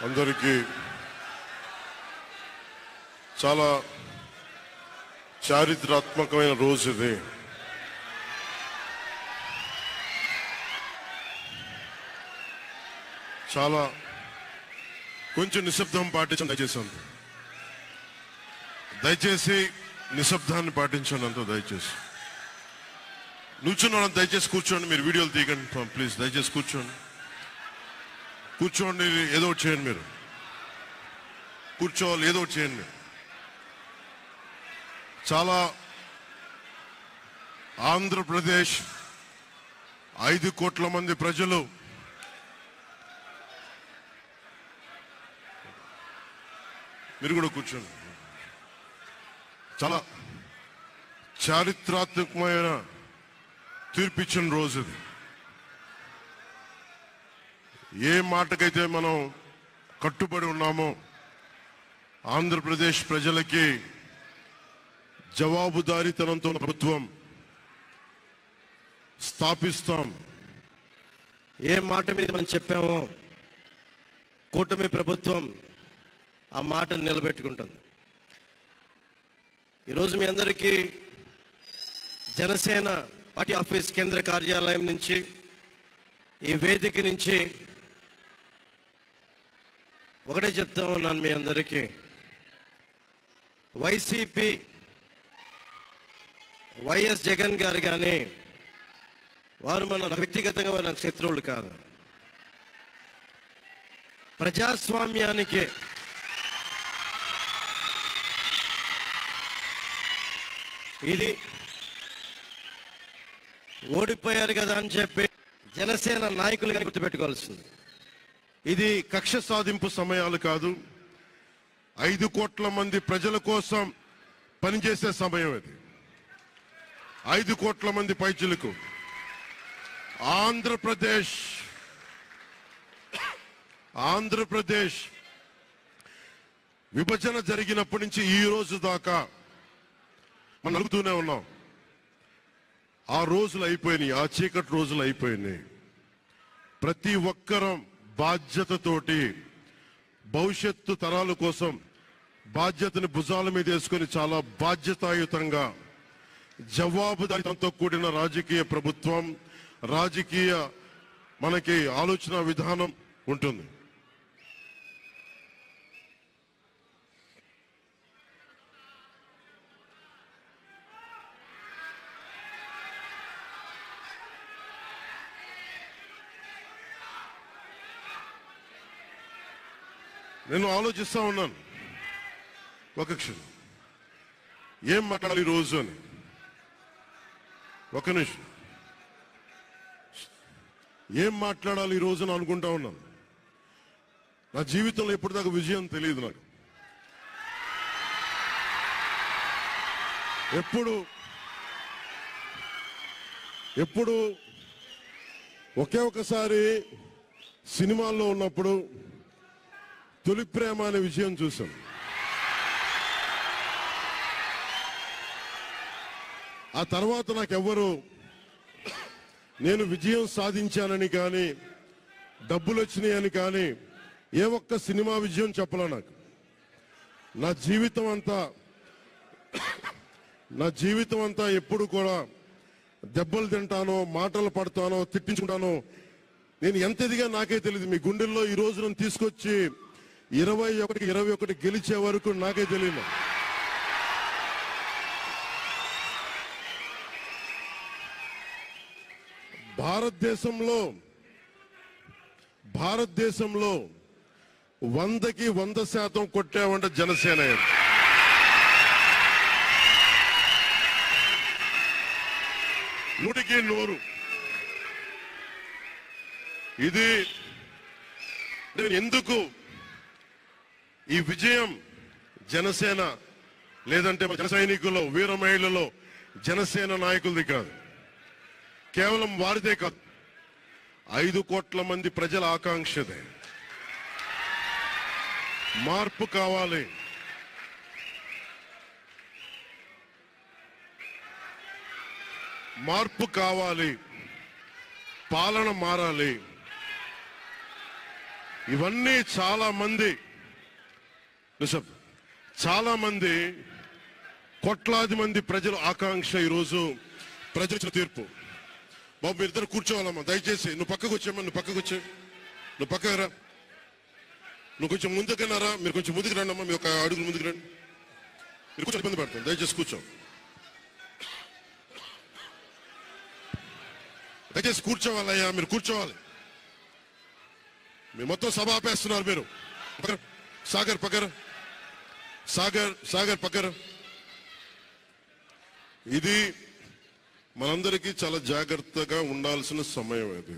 అందరికీ చాలా చారిత్రాత్మకమైన రోజు ఇది. చాలా కొంచెం నిశ్శబ్దం పాటించండి దయచేసి నిశ్శబ్దాన్ని పాటించండి అంతా దయచేసి. నుంచున్న దయచేసి కూర్చోండి. మీరు వీడియోలు తీయకండి ప్లీజ్. దయచేసి కూర్చోండి. ఏదో ఒకటి చేయండి. మీరు కూర్చోవాలి, ఏదో ఒకటి చేయండి. చాలా ఆంధ్రప్రదేశ్ 5 కోట్ల మంది ప్రజలు మీరు కూడా కూర్చోండి. చాలా చారిత్రాత్మకమైన తీర్పిచ్చిన రోజు ఇది. ఏ మాటకైతే మనం కట్టుబడి ఉన్నామో ఆంధ్రప్రదేశ్ ప్రజలకి జవాబుదారీతనంతో ప్రభుత్వం స్థాపిస్తాం. ఏ మాట మీద మనం చెప్పామో కూటమి ప్రభుత్వం ఆ మాటను నిలబెట్టుకుంటుంది. ఈరోజు మీ అందరికీ జనసేన పార్టీ ఆఫీస్ కేంద్ర కార్యాలయం నుంచి, ఈ వేదిక నుంచి ఒకటే చెప్తా ఉన్నాను మీ అందరికీ. వైసీపీ వైఎస్ జగన్ గారు కానీ వారు మన వ్యక్తిగతంగా మన శత్రువులు కాదు. ప్రజాస్వామ్యానికి ఇది ఓడిపోయారు కదా అని చెప్పి జనసేన నాయకులుగా గుర్తుపెట్టుకోవాల్సింది. ఇది కక్ష సాధింపు సమయాలు కాదు. 5 కోట్ల మంది ప్రజల కోసం పనిచేసే సమయం ఇది. 5 కోట్ల మంది పైచులకు ఆంధ్రప్రదేశ్ విభజన జరిగినప్పటి నుంచి ఈ రోజు దాకా మనం నలుగుతూనే ఉన్నాం. ఆ రోజులు అయిపోయినాయి, ఆ చీకటి రోజులు అయిపోయినాయి. ప్రతి ఒక్కరం బాధ్యతతోటి భవిష్యత్తు తరాల కోసం బాధ్యతని భుజాల మీద వేసుకొని చాలా బాధ్యతాయుతంగా జవాబుదారీతనంతో కూడిన రాజకీయ ప్రభుత్వం, రాజకీయ మనకి ఆలోచన విధానం ఉంటుంది. నేను ఆలోచిస్తా ఉన్నాను ఒక క్షణం ఏం మాట్లాడాలి రోజు అని. ఒక నిమిషం ఏం మాట్లాడాలి ఈ రోజున అనుకుంటా ఉన్నాను. నా జీవితంలో ఎప్పటిదాకా విజయం తెలియదు నాకు. ఎప్పుడు ఒకే ఒకసారి సినిమాల్లో ఉన్నప్పుడు తొలి ప్రేమ అనే విషయం చూసాం. ఆ తర్వాత నాకెవ్వరు నేను విజయం సాధించానని కానీ డబ్బులు వచ్చినాయని కానీ ఏ ఒక్క సినిమా విజయం చెప్పలే నాకు. నా జీవితం అంతా ఎప్పుడు కూడా దెబ్బలు తింటానో, మాటలు పడతానో, తిట్టించుకుంటానో. నేను ఎంత ఎదిగా నాకే తెలియదు. మీ గుండెల్లో ఈ రోజు నన్ను తీసుకొచ్చి 21 గెలిచే వరకు నాకే తెలియదు. భారతదేశంలో 100కి 100% కొట్టామంటే జనసేన. 100కి 100. ఇది ఎందుకు ఈ విజయం జనసేన లేదంటే జన సైనికులు, వీర మహిళలో జనసేన నాయకులది కాదు, కేవలం వారిదే కాదు, 5 కోట్ల మంది ప్రజల ఆకాంక్షదే. మార్పు కావాలి. పాలన మారాలి. ఇవన్నీ చాలా మంది కోట్లాది మంది ప్రజల ఆకాంక్ష. ఈరోజు ప్రజల తీర్పు. బాబు మీరిద్దరు కూర్చోవాలమ్మా దయచేసి. నువ్వు పక్కకు వచ్చామ్మా, నువ్వు పక్కకు రా. నువ్వు కొంచెం ముందుకన్నారా, మీరు కొంచెం ముందుకు రండి అమ్మా, మీ ఒక అడుగులు ముందుకు రండి. మీరు కొంచెం ఇబ్బంది పడతాను, దయచేసి కూర్చోవాలయ్యా, మీరు కూర్చోవాలి. మీరు మొత్తం సభ ఆపేస్తున్నారు. మీరు సాగర్ పక్కర. ఇది మనందరికీ చాలా జాగ్రత్తగా ఉండాల్సిన సమయం. ఇది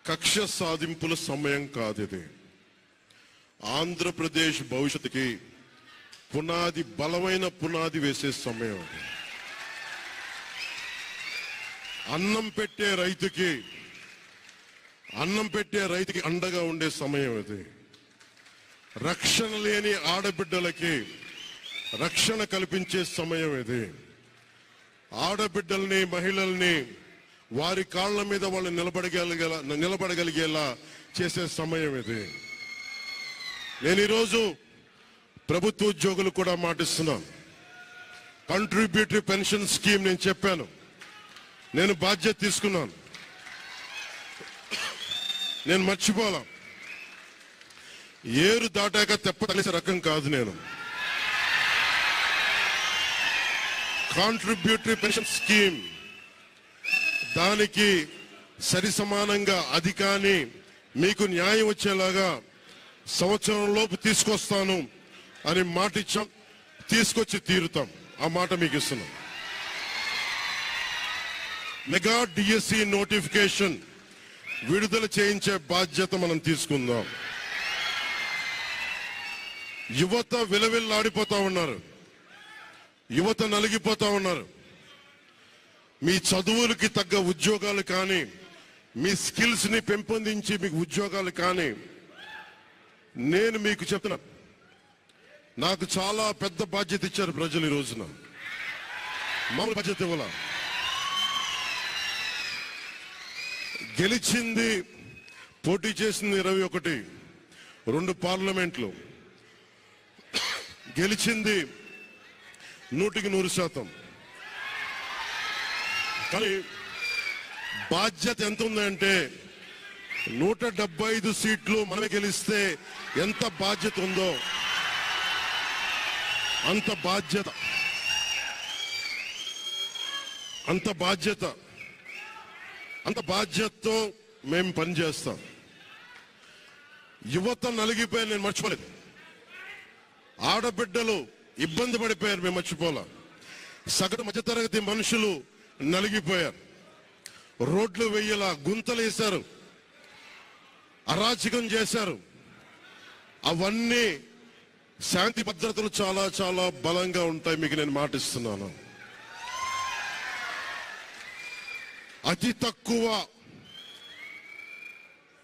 కక్ష సాధింపుల సమయం కాదు. ఇది ఆంధ్రప్రదేశ్ భవిష్యత్తుకి బలమైన పునాది వేసే సమయం. అది అన్నం పెట్టే రైతుకి అండగా ఉండే సమయం. ఇది రక్షణ లేని ఆడబిడ్డలకి రక్షణ కల్పించే సమయం. ఇది ఆడబిడ్డల్ని, మహిళల్ని వారి కాళ్ళ మీద వాళ్ళు నిలబడగలిగేలా చేసే సమయం. ఇది నేను ఈరోజు ప్రభుత్వ ఉద్యోగులు కూడా మాటిస్తున్నాను. కంట్రిబ్యూటరీ పెన్షన్ స్కీమ్ నేను చెప్పాను, నేను బాధ్యత తీసుకున్నాను, నేను మర్చిపోలా. ఏరు దాటాక తెప్పతలిసే రకం కాదు నేను. కాంట్రిబ్యూటరీ పెన్షన్ స్కీమ్ దానికి సరి సమానంగా అది కానీ మీకు న్యాయం వచ్చేలాగా సంవత్సరం లోపు తీసుకొస్తాను అని మాట ఇచ్చాం. తీసుకొచ్చి తీరుతాం. ఆ మాట మీకు ఇస్తున్నాం. మెగా డిఎస్సి నోటిఫికేషన్ విడుదల చేయించే బాధ్యత మనం తీసుకుందాం. యువత విలవిల్లాడిపోతా ఉన్నారు, యువత నలిగిపోతా ఉన్నారు. మీ చదువులకి తగ్గ ఉద్యోగాలు కానీ, మీ స్కిల్స్ ని పెంపొందించి మీకు ఉద్యోగాలు కానీ, నేను మీకు చెప్తున్నా, నాకు చాలా పెద్ద బాధ్యత ఇచ్చారు ప్రజలు. ఈ రోజున మామూలు బాధ్యత ఇవ్వాల. గెలిచింది, పోటీ చేసింది 21, 2 పార్లమెంట్లు గెలిచింది 100%. కానీ బాధ్యత ఎంత ఉందంటే 175 సీట్లు మనమే గెలిస్తే ఎంత బాధ్యత ఉందో అంత బాధ్యతతో మేము పనిచేస్తాం. యువత నలిగిపోయి నేను మర్చిపోలేదు. ఆడబిడ్డలు ఇబ్బంది పడిపోయారు, మేము మర్చిపోలే. సగటు మధ్యతరగతి మనుషులు నలిగిపోయారు. రోడ్లు వెయ్యలా, గుంతలు వేశారు, అరాచకం చేశారు. అవన్నీ శాంతి భద్రతలు చాలా చాలా బలంగా ఉంటాయి, మీకు నేను మాటిస్తున్నాను. అతి తక్కువ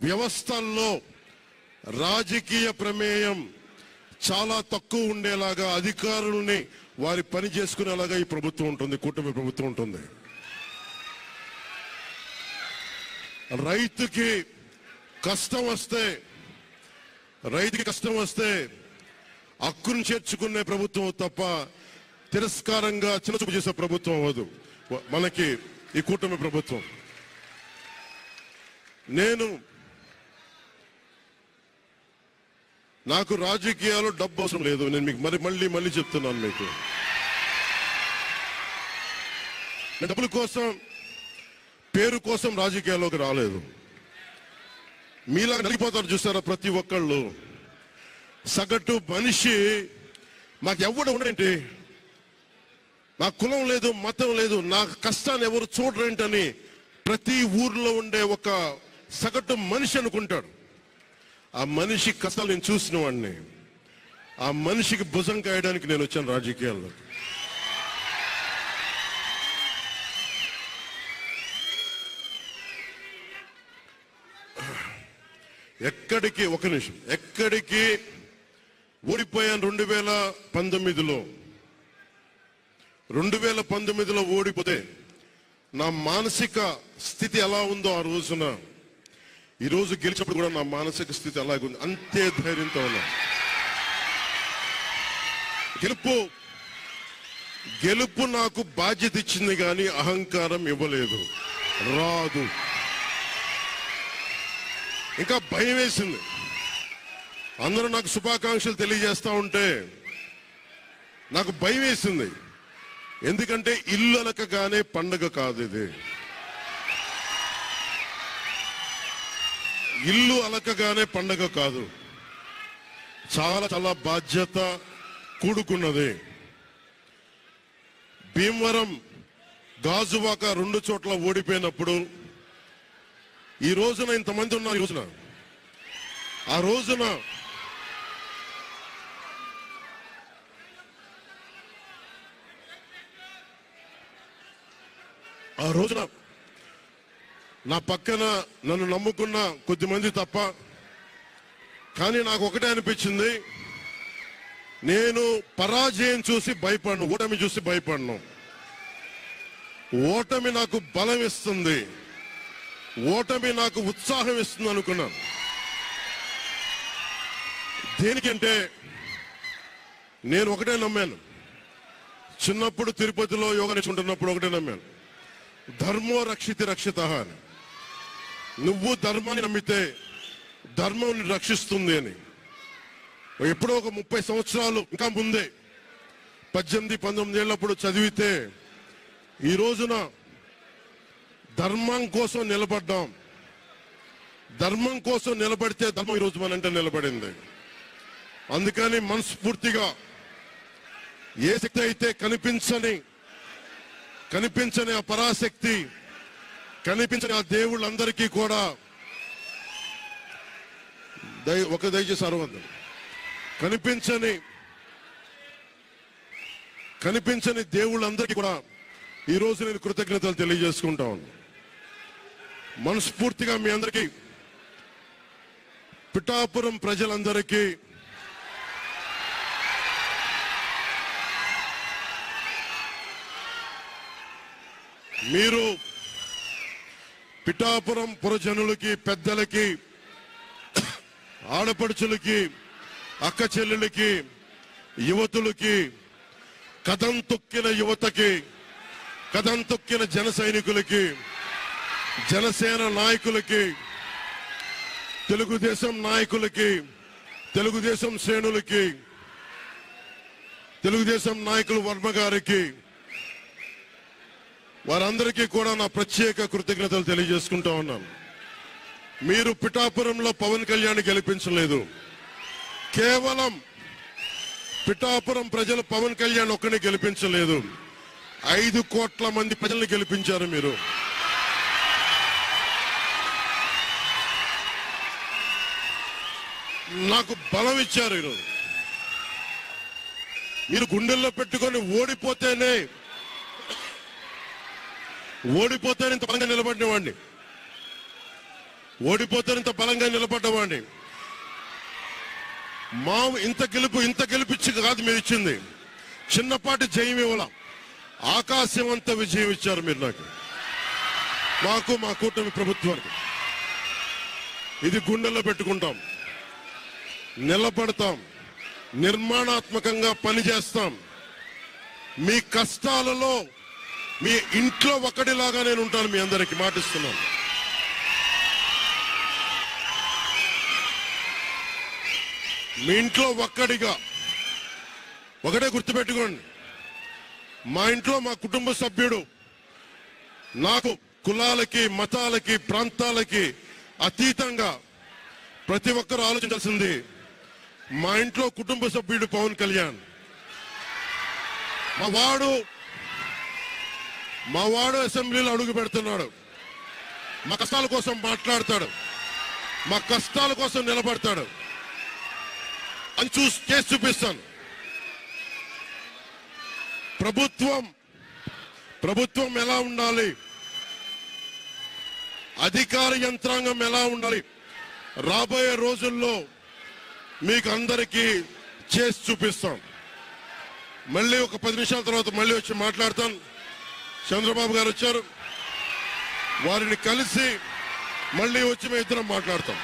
వ్యవస్థల్లో రాజకీయ ప్రమేయం చాలా తక్కువ ఉండేలాగా, అధికారుల్ని వారి పని చేసుకునేలాగా ఈ ప్రభుత్వం ఉంటుంది, కూటమి ప్రభుత్వం ఉంటుంది. రైతుకి కష్టం వస్తే హక్కును చేర్చుకునే ప్రభుత్వం తప్ప తిరస్కారంగా చిన్నచూపు చేసే ప్రభుత్వం అవ్వదు మనకి ఈ కూటమి ప్రభుత్వం. నాకు రాజకీయాలు డబ్బు అవసరం లేదు. నేను మీకు మళ్ళీ చెప్తున్నాను. మీకు నేను డబ్బుల కోసం, పేరు కోసం రాజకీయాల్లోకి రాలేదు. మీలా నలిగిపోతారు చూస్తారా ప్రతి ఒక్కళ్ళు. సగటు మనిషి మాకు ఎవడు ఉండేంటి, నా కులం లేదు, మతం లేదు, నా కష్టాన్ని ఎవరు చూడరేంటని ప్రతి ఊర్లో ఉండే ఒక సగటు మనిషి అనుకుంటాడు. ఆ మనిషి కష్టాలు నేను చూసిన వాడిని. ఆ మనిషికి భుజం కాయడానికి నేను వచ్చాను రాజకీయాల్లో. ఎక్కడికి ఓడిపోయాను 2019లో. 2019లో ఓడిపోతే నా మానసిక స్థితి ఎలా ఉందో ఆ రోజున ఈ రోజు గెలిచినప్పుడు కూడా నా మానసిక స్థితి అలాగే ఉంది, అంతే ధైర్యంతో ఉన్నా. గెలుపు నాకు బాధ్యత ఇచ్చింది కానీ అహంకారం ఇవ్వలేదు, రాదు. ఇంకా భయం వేసింది. అందరూ నాకు శుభాకాంక్షలు తెలియజేస్తా ఉంటే నాకు భయం వేసింది. ఎందుకంటే ఇల్లు అలకగానే పండగ కాదు ఇది. ఇల్లు అలకగానే పండగ కాదు, చాలా చాలా బాధ్యత కూడుకున్నది. భీమవరం, గాజువాక 2 చోట్ల ఓడిపోయినప్పుడు ఈ రోజున ఇంతమంది ఉన్నారు. ఆ రోజున నా పక్కన నన్ను నమ్ముకున్న కొద్దిమంది తప్ప, కానీ నాకు ఒకటే అనిపించింది, నేను పరాజయం చూసి భయపడను, ఓటమి చూసి భయపడను. ఓటమి నాకు బలం ఇస్తుంది, ఓటమి నాకు ఉత్సాహం ఇస్తుంది అనుకున్నాను. దేనికంటే నేను ఒకటే నమ్మాను. చిన్నప్పుడు తిరుపతిలో యోగా నేర్చుకుంటున్నప్పుడు ఒకటే నమ్మాను, ధర్మో రక్షితి రక్షిత అని. నువ్వు ధర్మాన్ని నమ్మితే ధర్మం రక్షిస్తుంది అని. ఎప్పుడో ఒక 30 సంవత్సరాలు ఇంకా ముందే 18-19 ఏళ్ళప్పుడు చదివితే ఈ రోజున ధర్మం కోసం నిలబడ్డాం. ధర్మం కోసం నిలబడితే ధర్మం ఈ రోజు మనంటే నిలబడింది. అందుకని మనస్ఫూర్తిగా ఏ శక్తి అయితే కనిపించని ఆ పరాశక్తి, కనిపించని ఆ దేవుళ్ళందరికీ కూడా దయచేసి అరవద్దు, కనిపించని దేవుళ్ళందరికీ కూడా ఈ రోజు నేను కృతజ్ఞతలు తెలియజేసుకుంటా ఉన్నాను. మనస్ఫూర్తిగా మీ అందరికీ, పిఠాపురం ప్రజలందరికీ మీరు పిఠాపురం పురజనులకి, పెద్దలకి, ఆడపడుచులకి, అక్క చెల్లెలకి, యువతులకి, కథం తొక్కిన యువతకి, కథం తొక్కిన జన సైనికులకి, జనసేన నాయకులకి, తెలుగుదేశం నాయకులకి, తెలుగుదేశం శ్రేణులకి, తెలుగుదేశం నాయకులు వర్మ గారికి, వారందరికీ కూడా నా ప్రత్యేక కృతజ్ఞతలు తెలియజేసుకుంటా ఉన్నాను. మీరు పిఠాపురంలో పవన్ కళ్యాణ్ గెలిపించలేదు, కేవలం పిఠాపురం ప్రజలు పవన్ కళ్యాణ్ ఒక్కడిని గెలిపించలేదు, 5 కోట్ల మంది ప్రజల్ని గెలిపించారు. మీరు నాకు బలం ఇచ్చారు. ఈరోజు మీరు గుండెల్లో పెట్టుకొని ఓడిపోతేనే ఇంత బలంగా నిలబడినవాడిని, ఇంత బలంగా నిలబడ్డవాడిని. మా ఇంత గెలిపించి కాదు మీరు ఇచ్చింది, చిన్నపాటి జయం ఇవ్వాల, ఆకాశవంత విజయం ఇచ్చారు మీరు మాకు, మా కూటమి ప్రభుత్వానికి. ఇది గుండెల్లో పెట్టుకుంటాం, నిలబడతాం, నిర్మాణాత్మకంగా పనిచేస్తాం. మీ కష్టాలలో మీ ఇంట్లో ఒకటిలాగా నేను ఉంటాను, మీ అందరికీ మాటిస్తున్నాను. మీ ఇంట్లో ఒక్కడిగా, ఒకటే గుర్తుపెట్టుకోండి, మా ఇంట్లో మా కుటుంబ సభ్యుడు నాకు కులాలకి, మతాలకి, ప్రాంతాలకి అతీతంగా ప్రతి ఒక్కరూ ఆలోచించాల్సింది, మా ఇంట్లో కుటుంబ సభ్యుడు పవన్ కళ్యాణ్. మా వాడు అసెంబ్లీలో అడుగు పెడుతున్నాడు, మా కష్టాల కోసం మాట్లాడతాడు, మా కష్టాల కోసం నిలబడతాడు అని చేసి చూపిస్తాను. ప్రభుత్వం ఎలా ఉండాలి, అధికార యంత్రాంగం ఎలా ఉండాలి, రాబోయే రోజుల్లో మీకు అందరికీ చేసి చూపిస్తాం. మళ్ళీ ఒక 10 నిమిషాల తర్వాత మళ్ళీ వచ్చి మాట్లాడతాను. చంద్రబాబు గారు వచ్చారు, వారిని కలిసి మళ్ళీ వచ్చి మేము ఇద్దరం మాట్లాడతాం.